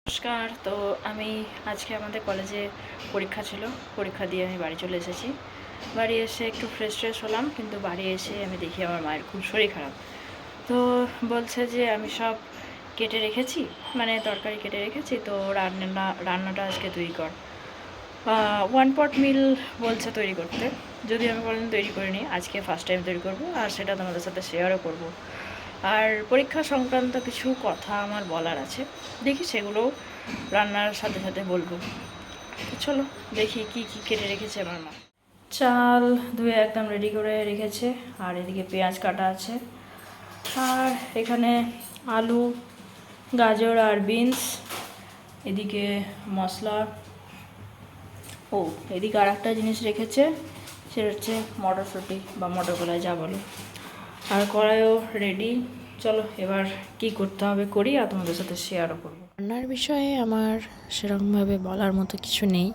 নমস্কার। তো আমি আজকে আমাদের কলেজে পরীক্ষা ছিল, পরীক্ষা দিয়ে আমি বাড়ি চলে এসেছি। বাড়ি এসে একটু ফ্রেশ হলাম, কিন্তু বাড়ি এসে আমি দেখি আমার মায়ের খুব শরীর খারাপ। তো বলছে যে আমি সব কেটে রেখেছি, মানে তরকারি কেটে রেখেছি, তো রান্নাটা আজকে তৈরি কর। 1 পট মিল বলছে তৈরি করতে, যদি আমি কোনোদিন তৈরি করিনি, আজকে ফার্স্ট টাইম তৈরি করব, আর সেটা তোমাদের সাথে শেয়ারও করব। আর পরীক্ষা সংক্রান্ত কিছু কথা আমার বলার আছে, দেখি সেগুলোও রান্নার সাথে সাথে বলবো। তো চলো দেখি কি কি কেটে রেখেছে আমার মা। চাল ধুয়ে একদম রেডি করে রেখেছে, আর এদিকে পেঁয়াজ কাটা আছে, আর এখানে আলু, গাজর আর বিনস, এদিকে মশলা। ও, এদিকে আর একটা জিনিস রেখেছে, সেটা হচ্ছে মটরশুঁটি বা মটরকলাই যা বলো, আর কড়াইও রেডি। চলো এবার কি করতে হবে করি, আর তোমাদের সাথে শেয়ারও করবো। রান্নার বিষয়ে আমার সেরকমভাবে বলার মতো কিছু নেই।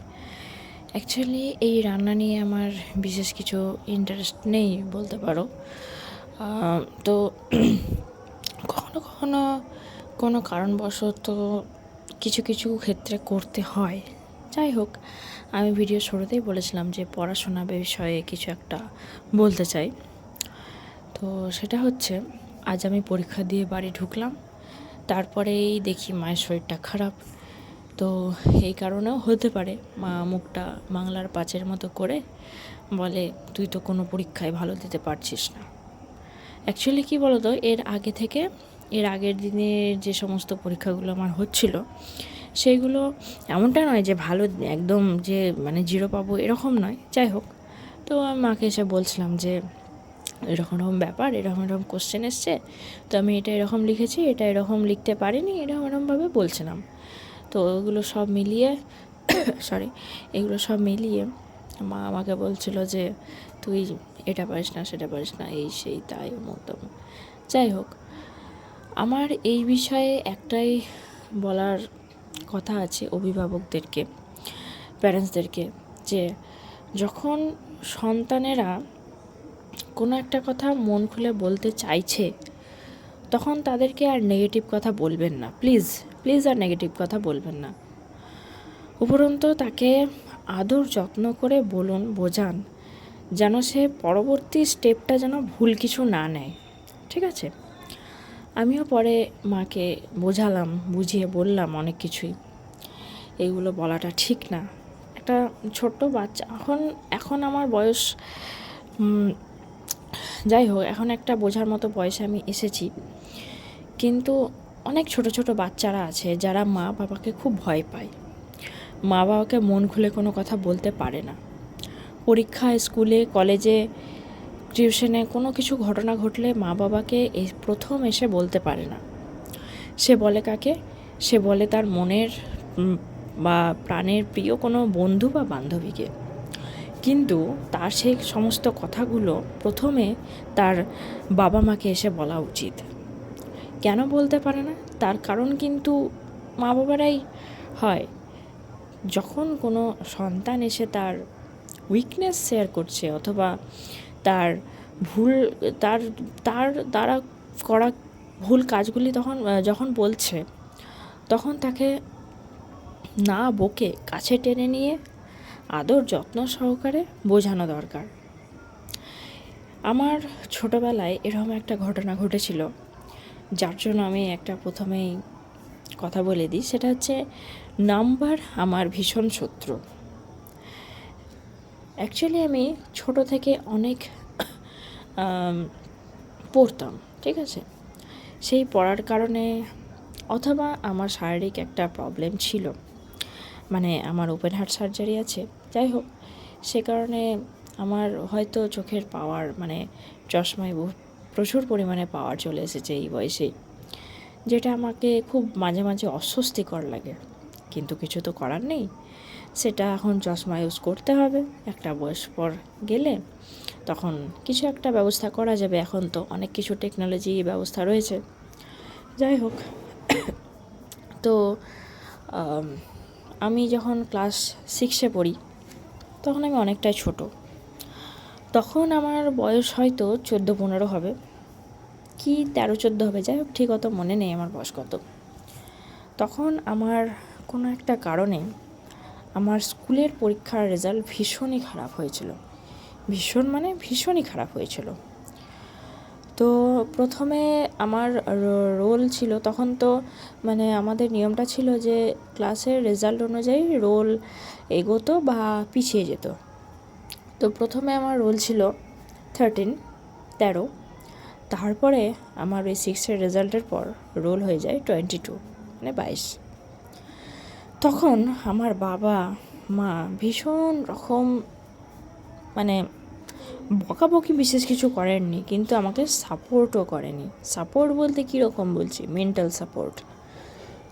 অ্যাকচুয়ালি এই রান্না নিয়ে আমার বিশেষ কিছু ইন্টারেস্ট নেই বলতে পারো। তো কখনো কখনো কোনো কারণবশত কিছু কিছু ক্ষেত্রে করতে হয়। যাই হোক, আমি ভিডিও শুরুতেই বলেছিলাম যে পড়াশোনা বিষয়ে কিছু একটা বলতে চাই। তো সেটা হচ্ছে, আজ আমি পরীক্ষা দিয়ে বাড়ি ঢুকলাম, তারপরেই দেখি মায়ের শরীরটা খারাপ। তো এই কারণেও হতে পারে মা মুখটা বাংলার পাঁচের মতো করে বলে, তুই তো কোনো পরীক্ষায় ভালো দিতে পারছিস না। অ্যাকচুয়ালি কী বলতো, এর আগের দিনের যে সমস্ত পরীক্ষাগুলো আমার হচ্ছিল, সেইগুলো এমনটা নয় যে ভালো একদম যে মানে 0 পাবো এরকম নয়। যাই হোক, তো আমি মাকে এসে বলছিলাম যে এরকম এরকম ব্যাপার, এরকম এরকম কোশ্চেন এসছে, তো আমি এটা এরকম লিখেছি, এটা এরকম লিখতে পারিনি, এরকমভাবে বলছিলাম। তো ওগুলো সব মিলিয়ে এগুলো সব মিলিয়ে মা আমাকে বলছিল যে তুই এটা পারিস না, সেটা পারিস না, এই সেই তাই অমুক তমুক। যাই হোক, আমার এই বিষয়ে একটাই বলার কথা আছে অভিভাবকদেরকে, প্যারেন্টসদেরকে, যে যখন সন্তানেরা কোনো একটা কথা মন খুলে বলতে চাইছে, তখন তাদেরকে আর নেগেটিভ কথা বলবেন না, প্লিজ প্লিজ, আর নেগেটিভ কথা বলবেন না। উপরন্তু তাকে আদর যত্ন করে বলুন, বোঝান, যেন সে পরবর্তী স্টেপটা যেন ভুল কিছু না নেয়। ঠিক আছে? আমিও পরে মাকে বোঝালাম, বুঝিয়ে বললাম অনেক কিছুই, এইগুলো বলাটা ঠিক না। একটা ছোট্ট বাচ্চা, এখন আমার বয়স, যাই হোক, এখন একটা বোঝার মতো বয়সে আমি এসেছি, কিন্তু অনেক ছোট ছোট বাচ্চারা আছে যারা মা বাবাকে খুব ভয় পায়, মা বাবাকে মন খুলে কোনো কথা বলতে পারে না। পরীক্ষায়, স্কুলে, কলেজে, টিউশনে কোনো কিছু ঘটনা ঘটলে মা বাবাকে প্রথম এসে বলতে পারে না। সে বলে কাকে? সে বলে তার মনের বা প্রাণের প্রিয় কোনো বন্ধু বা বান্ধবীকে। কিন্তু তার সেই সমস্ত কথাগুলো প্রথমে তার বাবা মাকে এসে বলা উচিত। কেন বলতে পারে না? তার কারণ কিন্তু মা বাবারাই হয়। যখন কোনো সন্তান এসে তার উইকনেস শেয়ার করছে, অথবা তার ভুল, তার তার দ্বারা করা ভুল কাজগুলি যখন বলছে, তখন তাকে না বকে কাছে টেনে নিয়ে আদর যত্ন সহকারে বোঝানো দরকার। আমার ছোটোবেলায় এরকম একটা ঘটনা ঘটেছিল, যার জন্য আমি একটা প্রথমেই কথা বলে দিই। সেটা হচ্ছে, নাম্বার আমার ভীষণ শত্রু। অ্যাকচুয়ালি আমি ছোট থেকে অনেক পড়তাম, ঠিক আছে? সেই পড়ার কারণে, অথবা আমার শারীরিক একটা প্রবলেম ছিল, মানে আমার ওপেন হার্ট সার্জারি আছে, যাই হোক, সে কারণে আমার হয়তো চোখের পাওয়ার, মানে চশমায় প্রচুর পরিমাণে পাওয়ার চলে এসেছে এই বয়সেই, যেটা আমাকে খুব মাঝে মাঝে অস্বস্তিকর লাগে। কিন্তু কিছু তো করার নেই, সেটা এখন চশমা ইউজ করতে হবে। একটা বয়স পর গেলে তখন কিছু একটা ব্যবস্থা করা যাবে, এখন তো অনেক কিছু টেকনোলজি ব্যবস্থা রয়েছে। যাই হোক, তো আমি যখন ক্লাস 6-এ পড়ি, তখন আমি অনেকটাই ছোট। তখন আমার বয়স হয়তো 14-15 হবে, কি 13-14 হবে, যাই হোক, ঠিক অত মনে নেই আমার বয়স কত। তখন আমার কোনো একটা কারণে আমার স্কুলের পরীক্ষার রেজাল্ট ভীষণই খারাপ হয়েছিল। ভীষণই খারাপ হয়েছিল। তো প্রথমে আমার রোল ছিল, তখন তো মানে আমাদের নিয়মটা ছিল যে ক্লাসের রেজাল্ট অনুযায়ী রোল এগোতো বা পিছিয়ে যেত। তো প্রথমে আমার রোল ছিল 13, তারপরে আমার ওই 6-এর রেজাল্টের পর রোল হয়ে যায় 22, মানে 22। তখন আমার বাবা মা ভীষণ রকম মানে বকাবকি বিশেষ কিছু করেননি, কিন্তু আমাকে সাপোর্টও করেনি। সাপোর্ট বলতে কীরকম বলছি, মেন্টাল সাপোর্ট,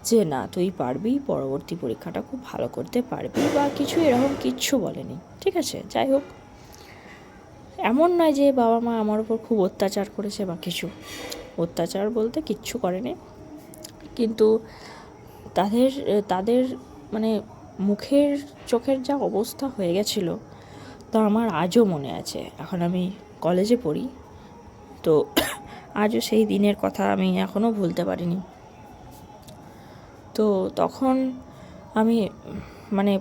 যে না তুই পারবি, পরবর্তী পরীক্ষাটা খুব ভালো করতে পারবি বা কিছু, এরকম কিচ্ছু বলেনি। ঠিক আছে, যাই হোক, এমন নয় যে বাবা মা আমার উপর খুব অত্যাচার করেছে বা কিছু, অত্যাচার বলতে কিচ্ছু করেনি, কিন্তু তাদের তাদের মানে মুখের চোখের যা অবস্থা হয়ে গেছিলো তা আমার আজও মনে আছে। এখন আমি কলেজে পড়ি, তো আজও সেই দিনের কথা আমি এখনও ভুলতে পারিনি। তো তখন আমি মানে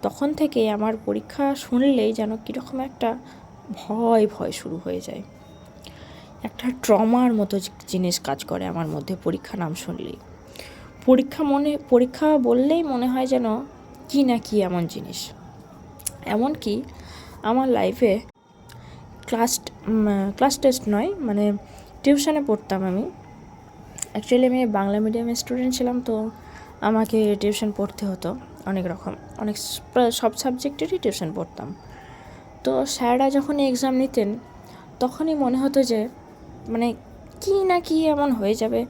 তখন থেকে আমার পরীক্ষা শুনলেই যেন কীরকম একটা ভয় শুরু হয়ে যায়, একটা ট্রমার মতো জিনিস কাজ করে আমার মধ্যে পরীক্ষা নাম শুনলেই। পরীক্ষা বললেই মনে হয় যেন কি না কি এমন জিনিস। এমনকি আমার লাইফে ক্লাস টেস্ট নয়, মানে টিউশনে পড়তাম আমি। অ্যাকচুয়ালি আমি বাংলা মিডিয়ামের স্টুডেন্ট ছিলাম, তো আমাকে টিউশন পড়তে হতো সব সাবজেক্টেরই টিউশন পড়তাম। তো স্যাররা যখনই এক্সাম নিতেন তখনই মনে হতো যে মানে কি না কি এমন হয়ে যাবে।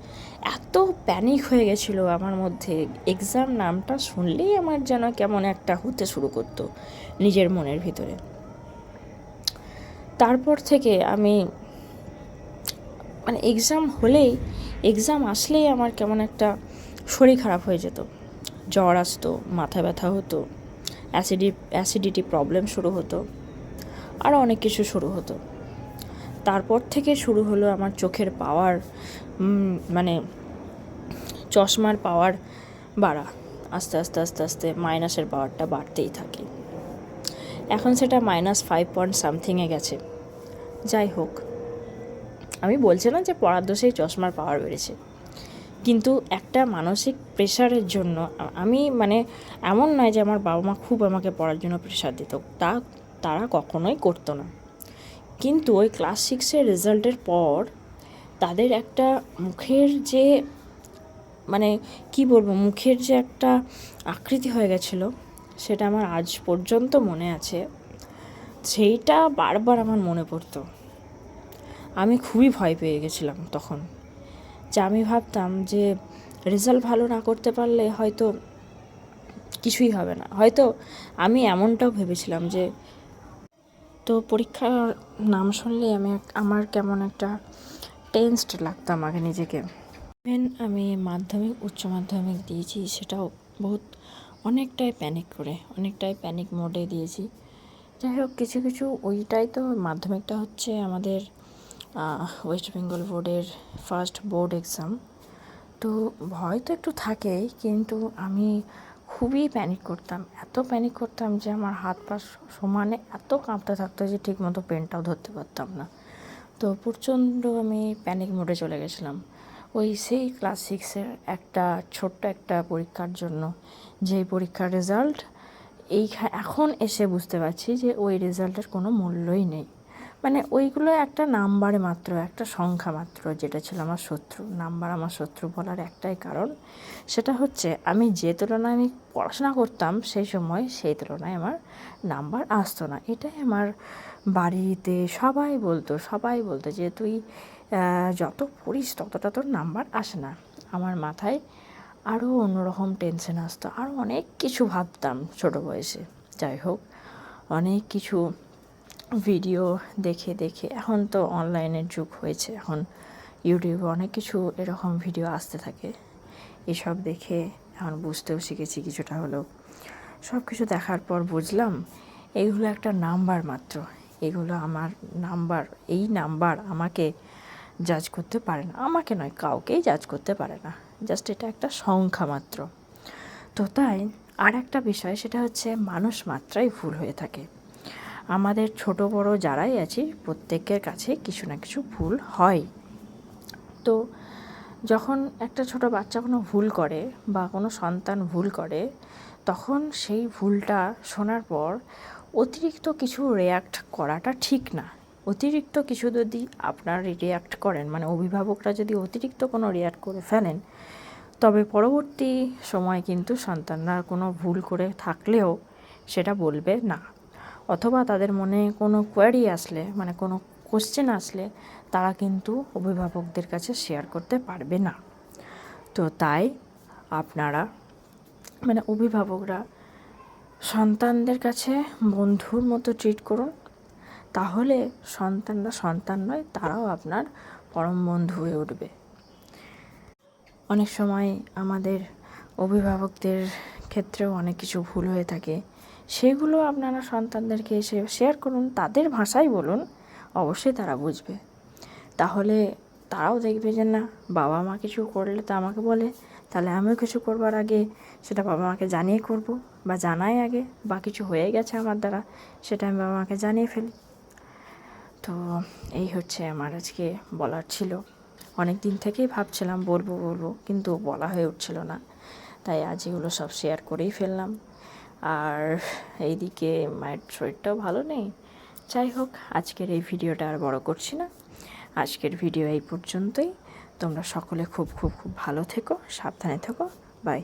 এত প্যানিক হয়ে গেছিলো আমার মধ্যে, এক্সাম নামটা শুনলেই আমার যেন কেমন একটা হতে শুরু করতো নিজের মনের ভিতরে। তারপর থেকে আমি মানে এক্সাম আসলেই আমার কেমন একটা শরীর খারাপ হয়ে যেত, জ্বর আসতো, মাথা ব্যথা হতো, অ্যাসিডিটি প্রবলেম শুরু হতো, আরও অনেক কিছু শুরু হতো। তারপর থেকে শুরু হলো আমার চোখের পাওয়ার, মানে চশমার পাওয়ার বাড়া, আস্তে আস্তে আস্তে আস্তে মাইনাসের পাওয়ারটা বাড়তেই থাকে। এখন সেটা -5 গেছে। যাই হোক, আমি বলছি না যে পড়ার দোষেই চশমার পাওয়ার বেড়েছে, কিন্তু একটা মানসিক প্রেশারের জন্য আমি মানে এমন নয় যে আমার বাবা মা খুব আমাকে পড়ার জন্য প্রেশার দিত, তারা কখনোই করতো না, কিন্তু ওই ক্লাস 6-এর রেজাল্টের পর তাদের একটা মুখের যে মানে কি বলবো, মুখের যে একটা আকৃতি হয়ে গেছিলো সেটা আমার আজ পর্যন্ত মনে আছে। সেইটা বারবার আমার মনে পড়তো। আমি খুবই ভয় পেয়ে গেছিলাম তখন, যে আমি ভাবতাম যে রেজাল্ট ভালো না করতে পারলে হয়তো কিছুই হবে না, হয়তো আমি এমনটাও ভেবেছিলাম যে, তো পরীক্ষার নাম শুনলে আমার কেমন একটা টেনসড লাগতাম আগে নিজেকে। ইভেন আমি উচ্চ মাধ্যমিক দিয়েছি, সেটাও অনেকটাই প্যানিক মোডে দিয়েছি। যাই হোক, কিছু ওইটাই তো, মাধ্যমিকটা হচ্ছে আমাদের ওয়েস্ট বেঙ্গল বোর্ডের ফার্স্ট বোর্ড এক্সাম, তো ভয় তো একটু থাকেই, কিন্তু আমি খুবই প্যানিক করতাম, এত প্যানিক করতাম যে আমার হাত পা সমানে এত কাঁপতে থাকতো যে ঠিকমতো পেনটাও ধরতে পারতাম না। তো প্রচণ্ড আমি প্যানিক মোডে চলে গেছিলাম সেই ক্লাস 6-এর ছোট্ট একটা পরীক্ষার জন্য, যেই পরীক্ষার রেজাল্ট এখন এসে বুঝতে পারছি যে ওই রেজাল্টের কোনো মূল্যই নেই। মানে ওইগুলো একটা নাম্বারে মাত্র, একটা সংখ্যা মাত্র, যেটা ছিল আমার শত্রু। নাম্বার আমার শত্রু বলার একটাই কারণ, সেটা হচ্ছে আমি যে তুলনায় আমি পড়াশোনা করতাম সেই সময়, সেই তুলনায় আমার নাম্বার আসতো না। এটাই আমার বাড়িতে সবাই বলতো যে তুই যত পড়িস ততটা তোর নাম্বার আসে না। আমার মাথায় আরও অন্যরকম টেনশন আসতো, আরও অনেক কিছু ভাবতাম ছোটো বয়সে। যাই হোক, অনেক কিছু ভিডিও দেখে এখন তো অনলাইনের যুগ হয়েছে, এখন ইউটিউবে অনেক কিছু এরকম ভিডিও আসতে থাকে, এসব দেখে এখন বুঝতেও শিখেছি কিছুটা হলেও। সব কিছু দেখার পর বুঝলাম এইগুলো একটা নাম্বার মাত্র, এগুলো আমার নাম্বার, এই নাম্বার আমাকে জাজ করতে পারে না, আমাকে নয় কাউকেই জাজ করতে পারে না। জাস্ট এটা একটা সংখ্যা মাত্র। তো তাই আর একটা বিষয়, সেটা হচ্ছে মানুষ মাত্রাই ভুল হয়ে থাকে। আমাদের ছোট বড় যারাই আছি প্রত্যেকের কাছে কিছু না কিছু ভুল হয়। তো যখন একটা ছোট বাচ্চা কোনো ভুল করে বা কোনো সন্তান ভুল করে, তখন সেই ভুলটা শোনার পর অতিরিক্ত কিছু রিয়্যাক্ট করাটা ঠিক না। অতিরিক্ত কিছু যদি আপনার রিয়্যাক্ট করেন, মানে অভিভাবকরা যদি অতিরিক্ত কোনো রিয়্যাক্ট করে ফেলেন, তবে পরবর্তী সময় কিন্তু সন্তানরা কোনো ভুল করে থাকলেও সেটা বলবে না, অথবা তাদের মনে কোনো কোয়ারি আসলে, মানে কোনো কোশ্চেন আসলে, তারা কিন্তু অভিভাবকদের কাছে শেয়ার করতে পারবে না। তো তাই আপনারা, মানে অভিভাবকরা, সন্তানদের কাছে বন্ধুর মতো ট্রিট করুন। তাহলে সন্তানরা সন্তান নয়, তারাও আপনার পরম বন্ধু হয়ে উঠবে। অনেক সময় আমাদের অভিভাবকদের ক্ষেত্রেও অনেক কিছু ভুল হয়ে থাকে, সেগুলো আপনারা সন্তানদেরকে এসে শেয়ার করুন, তাদের ভাষায় বলুন, অবশ্যই তারা বুঝবে। তাহলে তারাও দেখবে যে না, বাবা মা কিছু করলে তো আমাকে বলে, তাহলে আমিও কিছু করবার আগে সেটা বাবা মাকে জানিয়ে করব, বা জানাই আগে, বা কিছু হয়ে গেছে আমার দ্বারা সেটা আমি বাবা মাকে জানিয়ে ফেলি। তো এই হচ্ছে আমার আজকে বলার ছিল। অনেক দিন থেকেই ভাবছিলাম বলবো কিন্তু বলা হয়ে উঠছিল না, তাই আজ এগুলো সব শেয়ার করেই ফেললাম। আর এইদিকে মায়ের শরীরটাও ভালো নেই। যাই হোক, আজকের এই ভিডিওটা আর বড় করছি না। আজকের ভিডিও এই পর্যন্তই। তোমরা সকলে খুব খুব খুব ভালো থেকো, সাবধানে থেকো। বাই।